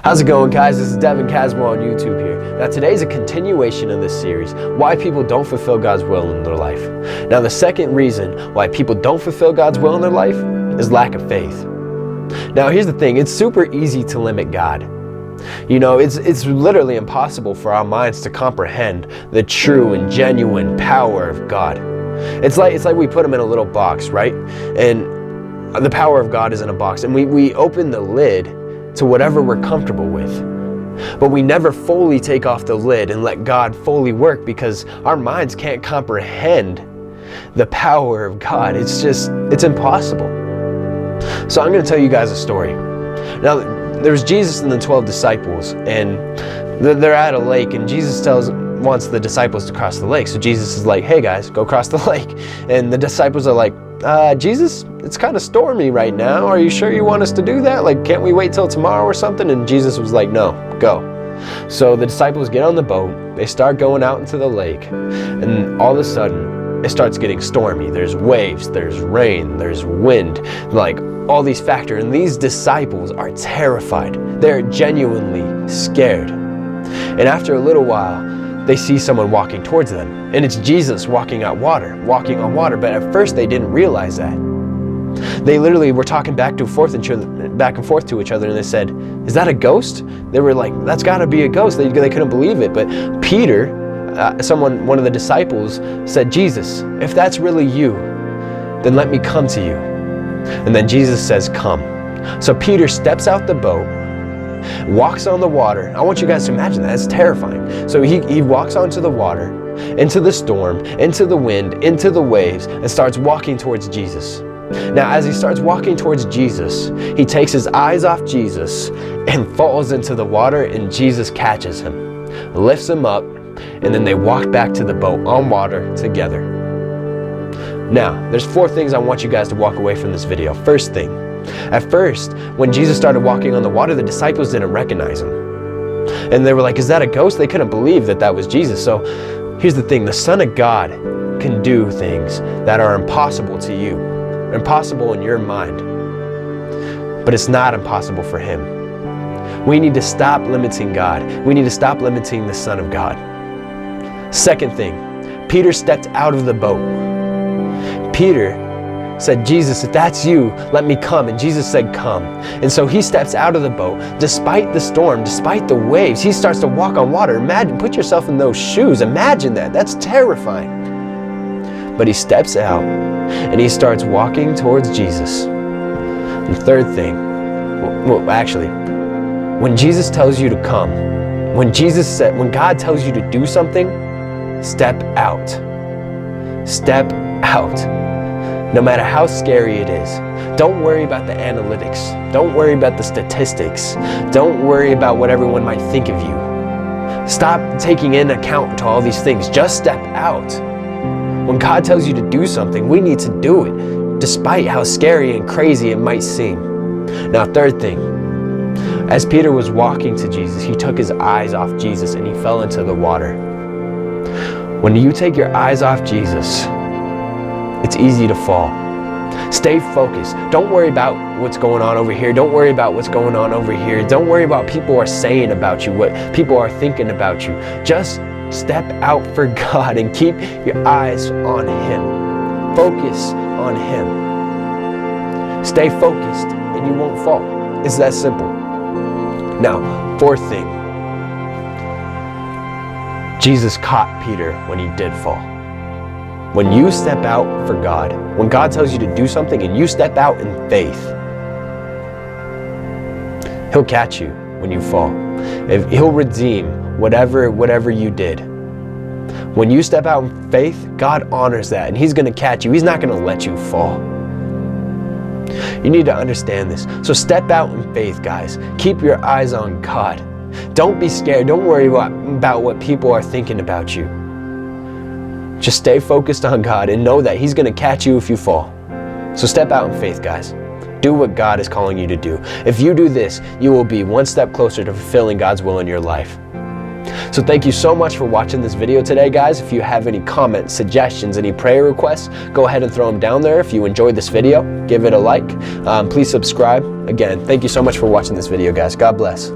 How's it going, guys? This is Devin Caswell on YouTube here. Now today's a continuation of this series, why people don't fulfill God's will in their life. Now the second reason why people don't fulfill God's will in their life is lack of faith. Now here's the thing, it's super easy to limit God. You know, it's literally impossible for our minds to comprehend the true and genuine power of God. It's like we put him in a little box, right? And the power of God is in a box, and we open the lid to whatever we're comfortable with. But we never fully take off the lid and let God fully work because our minds can't comprehend the power of God. It's impossible. So I'm going to tell you guys a story. Now, there's Jesus and the 12 disciples, and they're at a lake, and Jesus wants the disciples to cross the lake. So Jesus is like, hey guys, go cross the lake. And the disciples are like, Jesus, it's kind of stormy right now. Are you sure you want us to do that? Like, can't we wait till tomorrow or something? And Jesus was like, no, go. So the disciples get on the boat, they start going out into the lake, and all of a sudden, it starts getting stormy. There's waves, there's rain, there's wind, like all these factors. And these disciples are terrified. They're genuinely scared. And after a little while, they see someone walking towards them, and it's Jesus walking on water. But at first they didn't realize that. They literally were talking back and forth to each other, and they said, is that a ghost? They were like, that's gotta be a ghost. They couldn't believe it. But Peter, one of the disciples, said, Jesus, if that's really you, then let me come to you. And then Jesus says, come. So Peter steps out the boat, walks on the water. I want you guys to imagine that. It's terrifying. So he walks onto the water, into the storm, into the wind, into the waves, and starts walking towards Jesus. Now, as he starts walking towards Jesus, he takes his eyes off Jesus and falls into the water, and Jesus catches him, lifts him up, and then they walk back to the boat on water together. Now, there's 4 things I want you guys to walk away from this video. First thing, at first, when Jesus started walking on the water, the disciples didn't recognize him. And they were like, is that a ghost? They couldn't believe that was Jesus. So here's the thing, the Son of God can do things that are impossible to you, impossible in your mind, but it's not impossible for him. We need to stop limiting God. We need to stop limiting the Son of God. Second thing, Peter stepped out of the boat. Peter said, Jesus, if that's you, let me come. And Jesus said, come. And so he steps out of the boat, despite the storm, despite the waves. He starts to walk on water. Imagine, put yourself in those shoes. Imagine that. That's terrifying. But he steps out and he starts walking towards Jesus. And third thing, when Jesus tells you to come, when God tells you to do something, step out. Step out. No matter how scary it is. Don't worry about the analytics. Don't worry about the statistics. Don't worry about what everyone might think of you. Stop taking into account to all these things. Just step out. When God tells you to do something, we need to do it, despite how scary and crazy it might seem. Now, third thing, as Peter was walking to Jesus, he took his eyes off Jesus and he fell into the water. When you take your eyes off Jesus, it's easy to fall. Stay focused. Don't worry about what's going on over here. Don't worry about what's going on over here. Don't worry about what people are saying about you, what people are thinking about you. Just step out for God and keep your eyes on him. Focus on him. Stay focused and you won't fall. It's that simple. Now, fourth thing. Jesus caught Peter when he did fall. When you step out for God, when God tells you to do something and you step out in faith, he'll catch you when you fall. He'll redeem whatever you did. When you step out in faith, God honors that and he's going to catch you. He's not going to let you fall. You need to understand this. So step out in faith, guys. Keep your eyes on God. Don't be scared. Don't worry about what people are thinking about you. Just stay focused on God and know that he's going to catch you if you fall. So step out in faith, guys. Do what God is calling you to do. If you do this, you will be one step closer to fulfilling God's will in your life. So thank you so much for watching this video today, guys. If you have any comments, suggestions, any prayer requests, go ahead and throw them down there. If you enjoyed this video, give it a like. Please subscribe. Again, thank you so much for watching this video, guys. God bless.